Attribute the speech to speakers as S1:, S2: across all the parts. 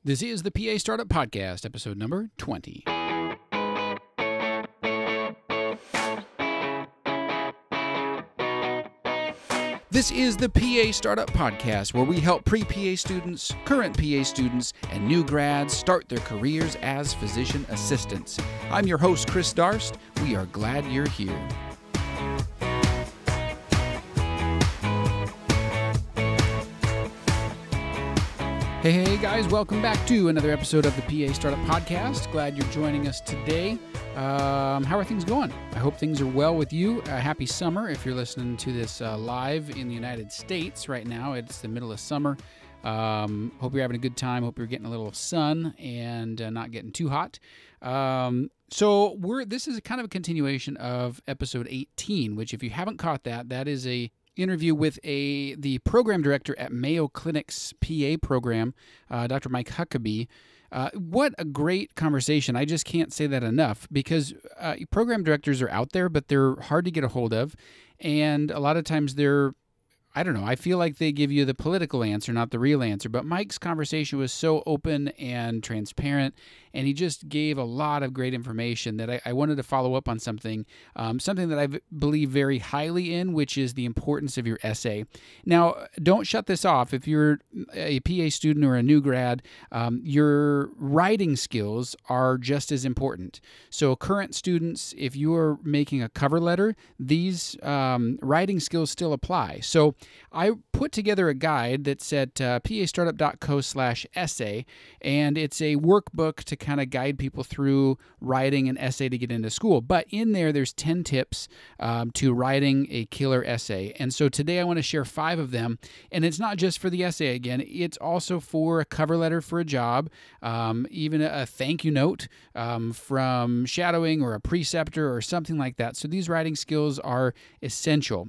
S1: This is the PA Startup Podcast, episode number 20. This is the PA Startup Podcast, where we help pre-PA students, current PA students, and new grads start their careers as physician assistants. I'm your host, Chris Darst. We are glad you're here. Hey guys, welcome back to another episode of the PA Startup Podcast. Glad you're joining us today. How are things going? I hope things are well with you. Happy summer if you're listening to this live in the United States right now. It's the middle of summer. Hope you're having a good time. Hope you're getting a little sun and not getting too hot. This is kind of a continuation of episode 18, which if you haven't caught that is a interview with the program director at Mayo Clinic's PA Program, Dr. Mike Huckabee. What a great conversation. I just can't say that enough because program directors are out there, but they're hard to get a hold of. And a lot of times I feel like they give you the political answer, not the real answer. But Mike's conversation was so open and transparent, and he just gave a lot of great information that I wanted to follow up on something that I believe very highly in, which is the importance of your essay. Now, don't shut this off. If you're a PA student or a new grad, your writing skills are just as important. So current students, if you are making a cover letter, these writing skills still apply. So I put together a guide that's at pastartup.co/essay, and it's a workbook to kind of guide people through writing an essay to get into school. But in there's 10 tips to writing a killer essay. And so today I want to share 5 of them. And it's not just for the essay again, it's also for a cover letter for a job, even a thank you note from shadowing or a preceptor or something like that. So these writing skills are essential.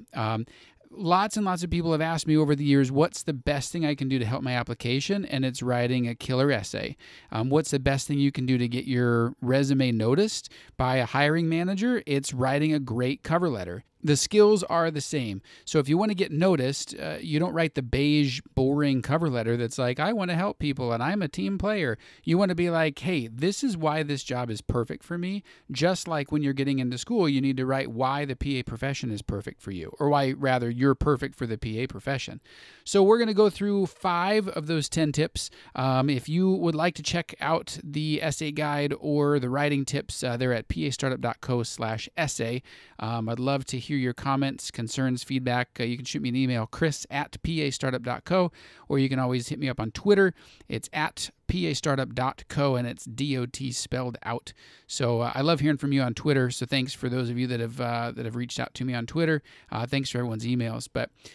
S1: Lots and lots of people have asked me over the years, what's the best thing I can do to help my application? And it's writing a killer essay. What's the best thing you can do to get your resume noticed by a hiring manager? It's writing a great cover letter. The skills are the same. So if you want to get noticed, you don't write the beige, boring cover letter that's like, I want to help people and I'm a team player. You want to be like, hey, this is why this job is perfect for me. Just like when you're getting into school, you need to write why the PA profession is perfect for you, or why rather you're perfect for the PA profession. So we're going to go through 5 of those 10 tips. If you would like to check out the essay guide or the writing tips, they're at pastartup.co/essay. I'd love to hear your comments, concerns, feedback. You can shoot me an email, chris@pastartup.co, or you can always hit me up on Twitter. It's at pastartup.co, and it's DOT spelled out. So I love hearing from you on Twitter. So thanks for those of you that have reached out to me on Twitter. Thanks for everyone's emails.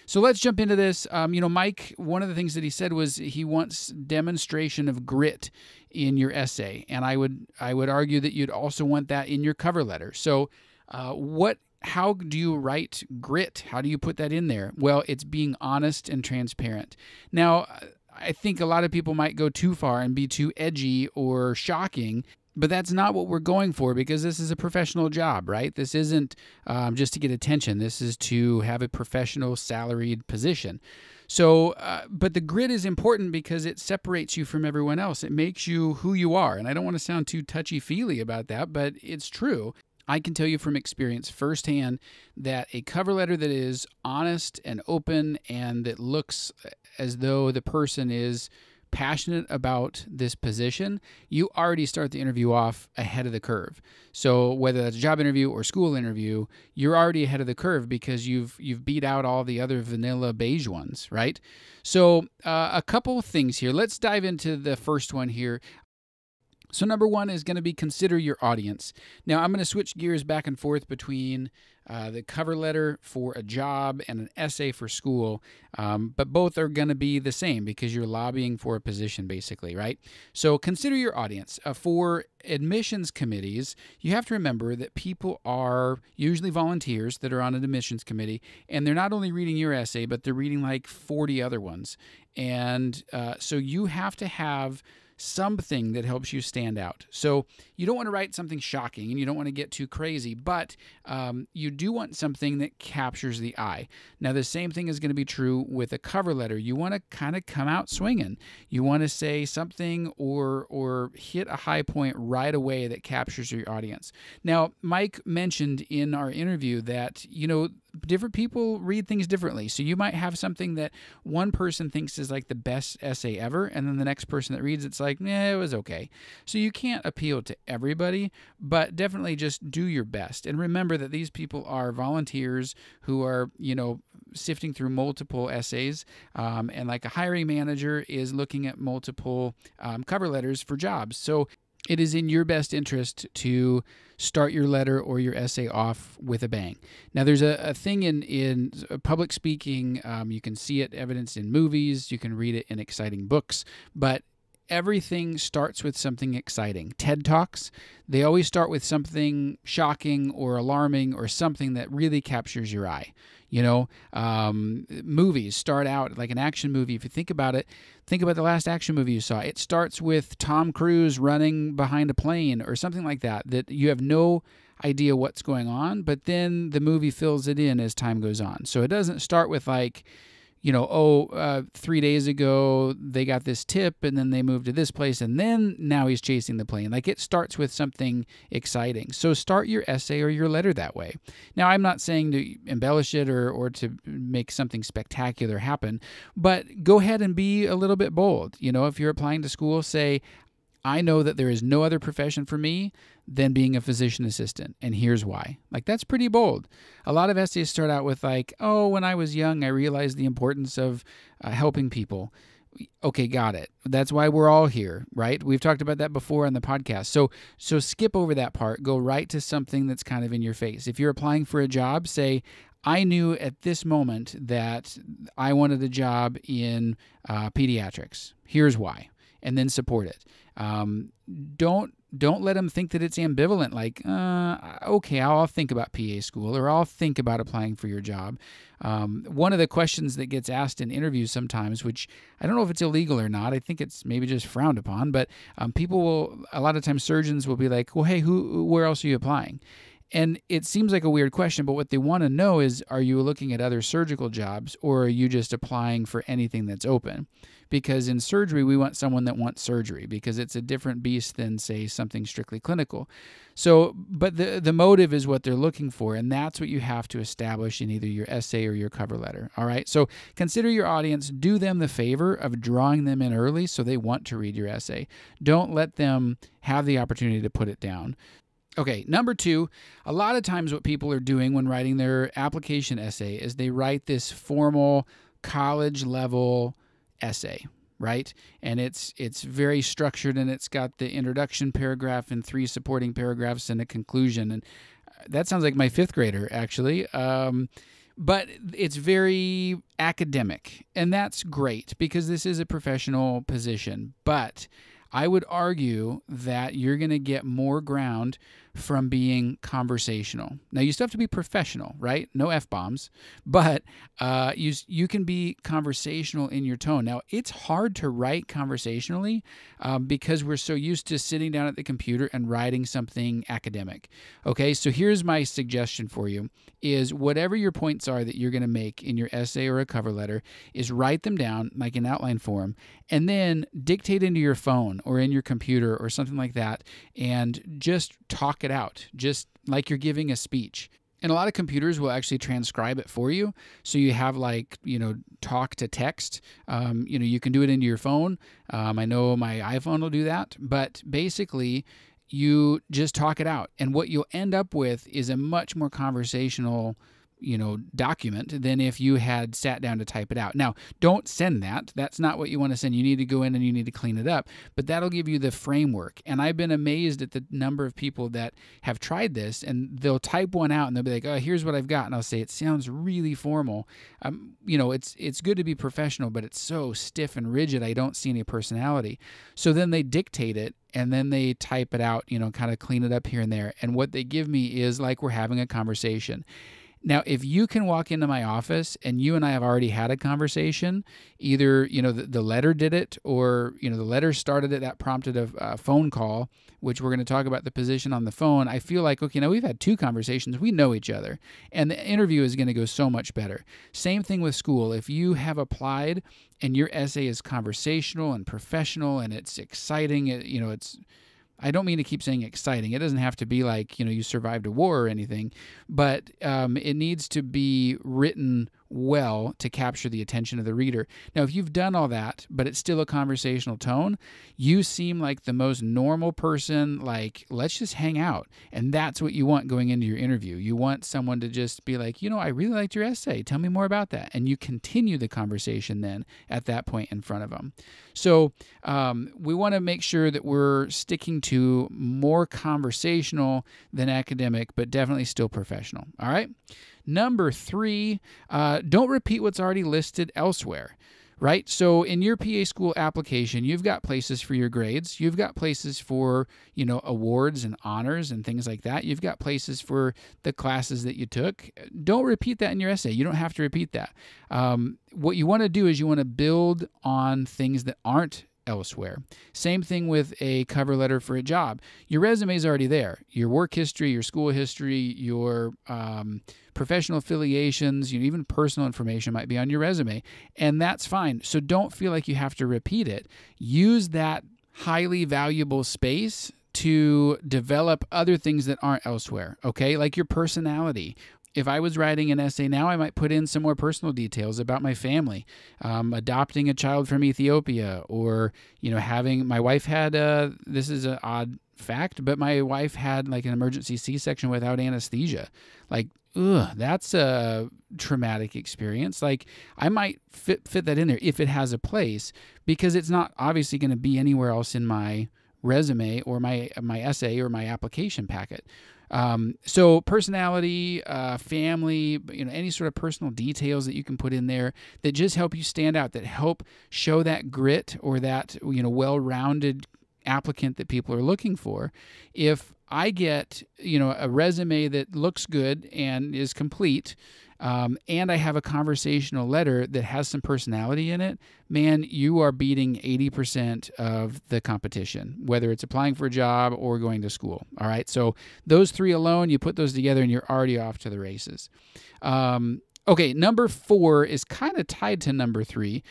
S1: So let's jump into this. Mike, one of the things that he said was he wants demonstration of grit in your essay, and I would argue that you'd also want that in your cover letter. So how do you write grit? How do you put that in there? Well, it's being honest and transparent. Now, I think a lot of people might go too far and be too edgy or shocking, but that's not what we're going for because this is a professional job, right? This isn't just to get attention. This is to have a professional salaried position. So, but the grit is important because it separates you from everyone else. It makes you who you are. And I don't want to sound too touchy-feely about that, but it's true. I can tell you from experience firsthand that a cover letter that is honest and open and that looks as though the person is passionate about this position, you already start the interview off ahead of the curve. So whether that's a job interview or school interview, you're already ahead of the curve because you've beat out all the other vanilla beige ones, right? So a couple of things here. Let's dive into the first one here. So number 1 is going to be consider your audience. Now I'm going to switch gears back and forth between the cover letter for a job and an essay for school, but both are going to be the same because you're lobbying for a position basically, right? So consider your audience. For admissions committees, you have to remember that people are usually volunteers that are on an admissions committee, and they're not only reading your essay, but they're reading like 40 other ones. And so you have to have something that helps you stand out. So you don't want to write something shocking and you don't want to get too crazy, but you do want something that captures the eye. Now, the same thing is going to be true with a cover letter. You want to kind of come out swinging. You want to say something or hit a high point right away that captures your audience. Now, Mike mentioned in our interview that, different people read things differently. So you might have something that one person thinks is like the best essay ever, and then the next person that reads it's like, it was okay. So you can't appeal to everybody, but definitely just do your best. And remember that these people are volunteers who are, sifting through multiple essays, and like a hiring manager is looking at multiple cover letters for jobs. So it is in your best interest to start your letter or your essay off with a bang. Now, there's a thing in public speaking. You can see it evidenced in movies. You can read it in exciting books. But everything starts with something exciting. TED Talks, they always start with something shocking or alarming or something that really captures your eye. Movies start out like an action movie. If you think about it, think about the last action movie you saw. It starts with Tom Cruise running behind a plane or something like that you have no idea what's going on, but then the movie fills it in as time goes on. So it doesn't start with like, 3 days ago they got this tip and then they moved to this place and then now he's chasing the plane. Like, it starts with something exciting. So start your essay or your letter that way. Now, I'm not saying to embellish it or to make something spectacular happen, but go ahead and be a little bit bold. If you're applying to school, say, I know that there is no other profession for me than being a physician assistant, and here's why. Like, that's pretty bold. A lot of essays start out with like, when I was young, I realized the importance of helping people. Okay, got it. That's why we're all here, right? We've talked about that before on the podcast. So skip over that part. Go right to something that's kind of in your face. If you're applying for a job, say, I knew at this moment that I wanted a job in pediatrics. Here's why. And then support it. Don't let them think that it's ambivalent, like, okay, I'll think about PA school or I'll think about applying for your job. One of the questions that gets asked in interviews sometimes, which I don't know if it's illegal or not, I think it's maybe just frowned upon, but people will, a lot of times surgeons will be like, well, hey, where else are you applying? And it seems like a weird question, but what they want to know is, are you looking at other surgical jobs or are you just applying for anything that's open? Because in surgery, we want someone that wants surgery because it's a different beast than, say, something strictly clinical. So, but the motive is what they're looking for, and that's what you have to establish in either your essay or your cover letter. All right? So consider your audience. Do them the favor of drawing them in early so they want to read your essay. Don't let them have the opportunity to put it down. Okay, number 2, a lot of times what people are doing when writing their application essay is they write this formal college-level essay, right? And it's very structured, and it's got the introduction paragraph and 3 supporting paragraphs and a conclusion. And that sounds like my 5th grader, actually. But it's very academic, and that's great because this is a professional position. But I would argue that you're going to get more ground from being conversational. Now, you still have to be professional, right? No F-bombs, but you can be conversational in your tone. Now, it's hard to write conversationally because we're so used to sitting down at the computer and writing something academic. Okay, so here's my suggestion for you is whatever your points are that you're going to make in your essay or a cover letter is write them down like in outline form and then dictate into your phone or in your computer or something like that and just talk it out, just like you're giving a speech. And a lot of computers will actually transcribe it for you. So you have like, talk to text. You can do it into your phone. I know my iPhone will do that. But basically, you just talk it out. And what you'll end up with is a much more conversational document than if you had sat down to type it out. Now, don't send that. That's not what you want to send. You need to go in and you need to clean it up, but that'll give you the framework. And I've been amazed at the number of people that have tried this and they'll type one out and they'll be like, oh, here's what I've got. And I'll say, it sounds really formal. It's good to be professional, but it's so stiff and rigid. I don't see any personality. So then they dictate it and then they type it out, kind of clean it up here and there. And what they give me is like we're having a conversation. Now, if you can walk into my office and you and I have already had a conversation, either, the letter did it, or, the letter started it, that prompted a phone call, which we're going to talk about the position on the phone. I feel like, okay, now we've had 2 conversations. We know each other, and the interview is going to go so much better. Same thing with school. If you have applied and your essay is conversational and professional and it's exciting, I don't mean to keep saying exciting. It doesn't have to be like, you survived a war or anything, but it needs to be written well to capture the attention of the reader. Now, if you've done all that, but it's still a conversational tone, you seem like the most normal person, like, let's just hang out. And that's what you want going into your interview. You want someone to just be like, I really liked your essay. Tell me more about that. And you continue the conversation then at that point in front of them. So we want to make sure that we're sticking to more conversational than academic, but definitely still professional. All right? Number 3, don't repeat what's already listed elsewhere, right? So in your PA school application, you've got places for your grades. You've got places for, awards and honors and things like that. You've got places for the classes that you took. Don't repeat that in your essay. You don't have to repeat that. What you want to do is you want to build on things that aren't elsewhere. Same thing with a cover letter for a job. Your resume is already there. Your work history, your school history, your professional affiliations, even personal information might be on your resume, and that's fine. So don't feel like you have to repeat it. Use that highly valuable space to develop other things that aren't elsewhere, okay? Like your personality. If I was writing an essay now, I might put in some more personal details about my family, adopting a child from Ethiopia, or, having, my wife had, this is an odd fact, but my wife had like an emergency C-section without anesthesia. Like, that's a traumatic experience. Like, I might fit that in there if it has a place, because it's not obviously going to be anywhere else in my resume or my essay or my application packet. So personality, family, any sort of personal details that you can put in there that just help you stand out, that help show that grit or that, well-rounded applicant that people are looking for. If I get, a resume that looks good and is complete, and I have a conversational letter that has some personality in it, man, you are beating 80% of the competition, whether it's applying for a job or going to school. All right. So those 3 alone, you put those together and you're already off to the races. Okay, number 4 is kind of tied to number 3.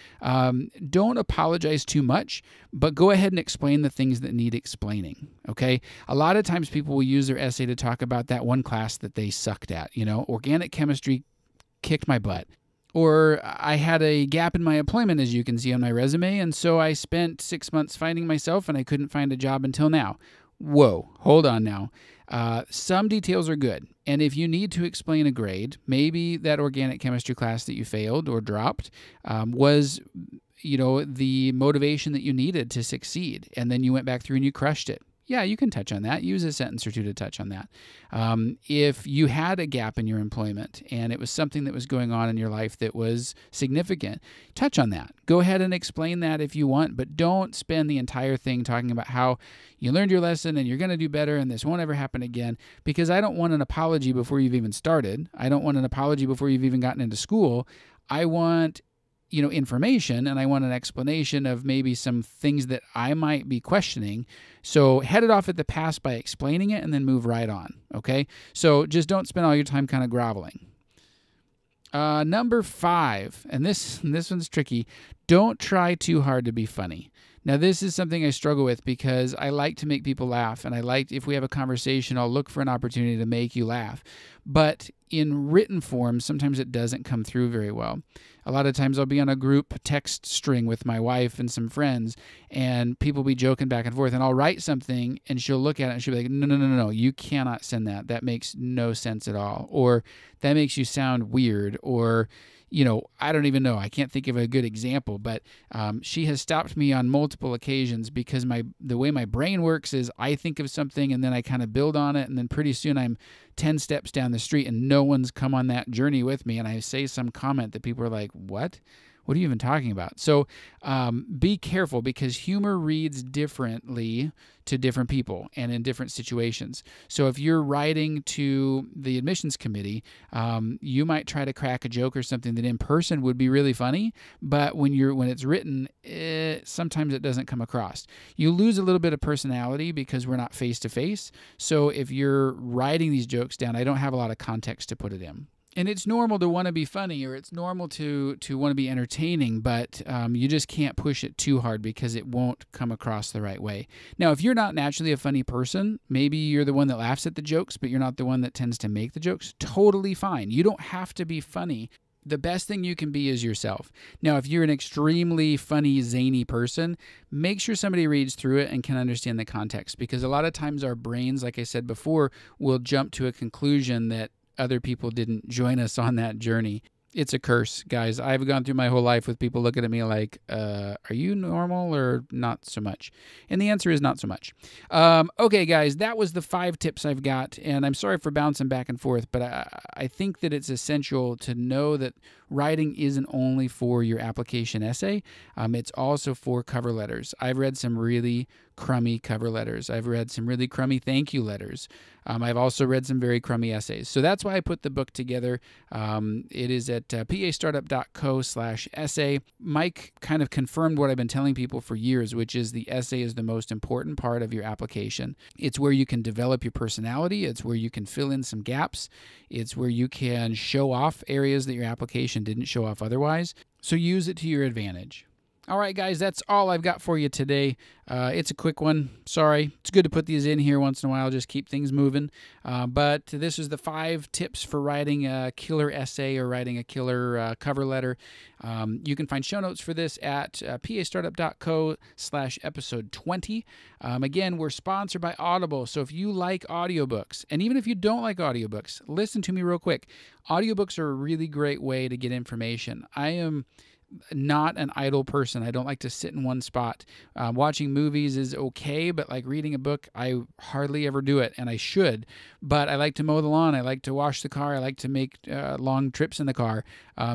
S1: Don't apologize too much, but go ahead and explain the things that need explaining, okay? A lot of times people will use their essay to talk about that one class that they sucked at. Organic chemistry kicked my butt. Or I had a gap in my employment, as you can see on my resume, and so I spent 6 months finding myself and I couldn't find a job until now. Whoa, hold on now. Some details are good. And if you need to explain a grade, maybe that organic chemistry class that you failed or dropped was, the motivation that you needed to succeed. And then you went back through and you crushed it. Yeah, you can touch on that. Use a sentence or 2 to touch on that. If you had a gap in your employment and it was something that was going on in your life that was significant, touch on that. Go ahead and explain that if you want, but don't spend the entire thing talking about how you learned your lesson and you're going to do better and this won't ever happen again, because I don't want an apology before you've even started. I don't want an apology before you've even gotten into school. I want information, and I want an explanation of maybe some things that I might be questioning. So head it off at the pass by explaining it and then move right on, okay? So just don't spend all your time kind of groveling. Number 5, and this one's tricky. Don't try too hard to be funny. Now, this is something I struggle with because I like to make people laugh, and if we have a conversation, I'll look for an opportunity to make you laugh. But in written form, sometimes it doesn't come through very well. A lot of times I'll be on a group text string with my wife and some friends, and people will be joking back and forth, and I'll write something, and she'll look at it, and she'll be like, no, you cannot send that. That makes no sense at all. Or that makes you sound weird. Or, I don't even know. I can't think of a good example, but she has stopped me on multiple occasions because the way my brain works is I think of something and then I kind of build on it, and then pretty soon I'm 10 steps down the street and no one's come on that journey with me, and I say some comment that people are like, what what are you even talking about? So be careful, because humor reads differently to different people and in different situations. So if you're writing to the admissions committee, you might try to crack a joke or something that in person would be really funny, but when it's written, sometimes it doesn't come across. You lose a little bit of personality because we're not face to face. So if you're writing these jokes down, I don't have a lot of context to put it in. And it's normal to want to be funny, or it's normal to want to be entertaining, but you just can't push it too hard because it won't come across the right way. Now, if you're not naturally a funny person, maybe you're the one that laughs at the jokes, but you're not the one that tends to make the jokes, totally fine. You don't have to be funny. The best thing you can be is yourself. Now, if you're an extremely funny, zany person, make sure somebody reads through it and can understand the context, because a lot of times our brains, like I said before, will jump to a conclusion that other people didn't join us on that journey. It's a curse, guys. I've gone through my whole life with people looking at me like, are you normal or not so much? And the answer is not so much. Okay, guys, that was the 5 tips I've got. And I'm sorry for bouncing back and forth, but I think that it's essential to know that writing isn't only for your application essay. It's also for cover letters. I've read some really crummy cover letters. I've read some really crummy thank you letters. I've also read some very crummy essays. So that's why I put the book together. It is at pastartup.co/essay. Mike kind of confirmed what I've been telling people for years, which is the essay is the most important part of your application. It's where you can develop your personality. It's where you can fill in some gaps. It's where you can show off areas that your application didn't show off otherwise. So use it to your advantage. All right, guys, that's all I've got for you today. It's a quick one. Sorry. It's good to put these in here once in a while, just keep things moving. But this is the 5 tips for writing a killer essay or writing a killer cover letter. You can find show notes for this at pastartup.co/episode 20. Again, we're sponsored by Audible. So if you like audiobooks, and even if you don't like audiobooks, listen to me real quick. Audiobooks are a really great way to get information. I am not an idle person. I don't like to sit in one spot. Watching movies is okay, but like reading a book, I hardly ever do it, and I should. But I like to mow the lawn. I like to wash the car. I like to make long trips in the car.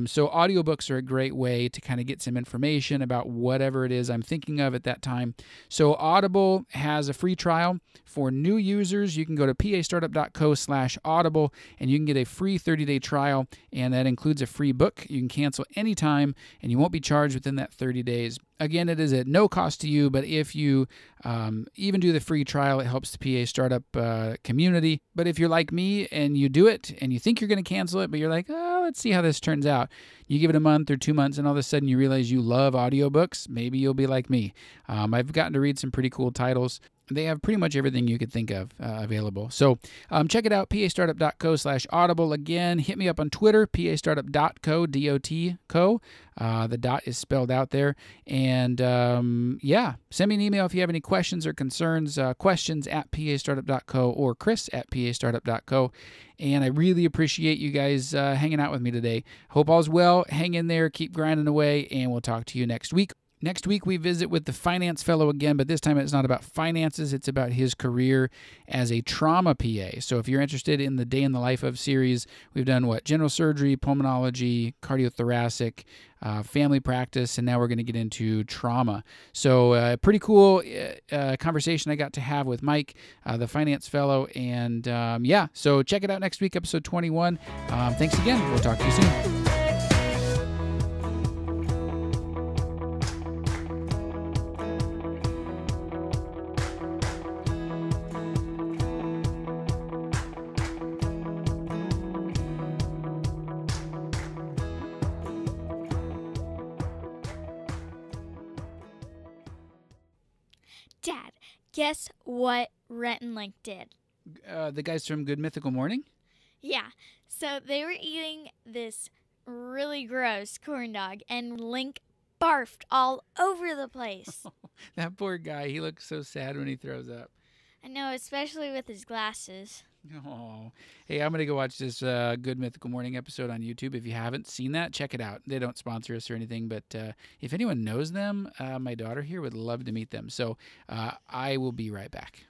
S1: So audiobooks are a great way to kind of get some information about whatever it is I'm thinking of at that time. So Audible has a free trial for new users. You can go to pastartup.co/audible, and you can get a free 30-day trial, and that includes a free book. You can cancel anytime, and you won't be charged within that 30 days. Again, it is at no cost to you, but if you even do the free trial, it helps the PA startup community. But if you're like me and you do it and you think you're going to cancel it, but you're like, oh, let's see how this turns out. You give it a month or 2 months, and all of a sudden you realize you love audiobooks. Maybe you'll be like me. I've gotten to read some pretty cool titles. They have pretty much everything you could think of available. So check it out, pastartup.co/audible. Again, hit me up on Twitter, pastartup.co, D-O-T-co. The dot is spelled out there. And yeah, send me an email if you have any questions or concerns, questions at pastartup.co or chris@pastartup.co. And I really appreciate you guys hanging out with me today. Hope all's well. Hang in there, keep grinding away, and we'll talk to you next week. Next week, we visit with the finance fellow again, but this time it's not about finances. It's about his career as a trauma PA. So if you're interested in the Day in the Life of series, we've done general surgery, pulmonology, cardiothoracic, family practice, and now we're going to get into trauma. So pretty cool conversation I got to have with Mike, the finance fellow. And yeah, so check it out next week, episode 21. Thanks again. We'll talk to you soon.
S2: Dad, guess what Rhett and Link did?
S1: The guys from Good Mythical Morning?
S2: Yeah, so they were eating this really gross corn dog, and Link barfed all over the place.
S1: That poor guy, he looks so sad when he throws up.
S2: I know, especially with his glasses.
S1: Oh, hey, I'm going to go watch this Good Mythical Morning episode on YouTube. If you haven't seen that, check it out. They don't sponsor us or anything, but if anyone knows them, my daughter here would love to meet them. So I will be right back.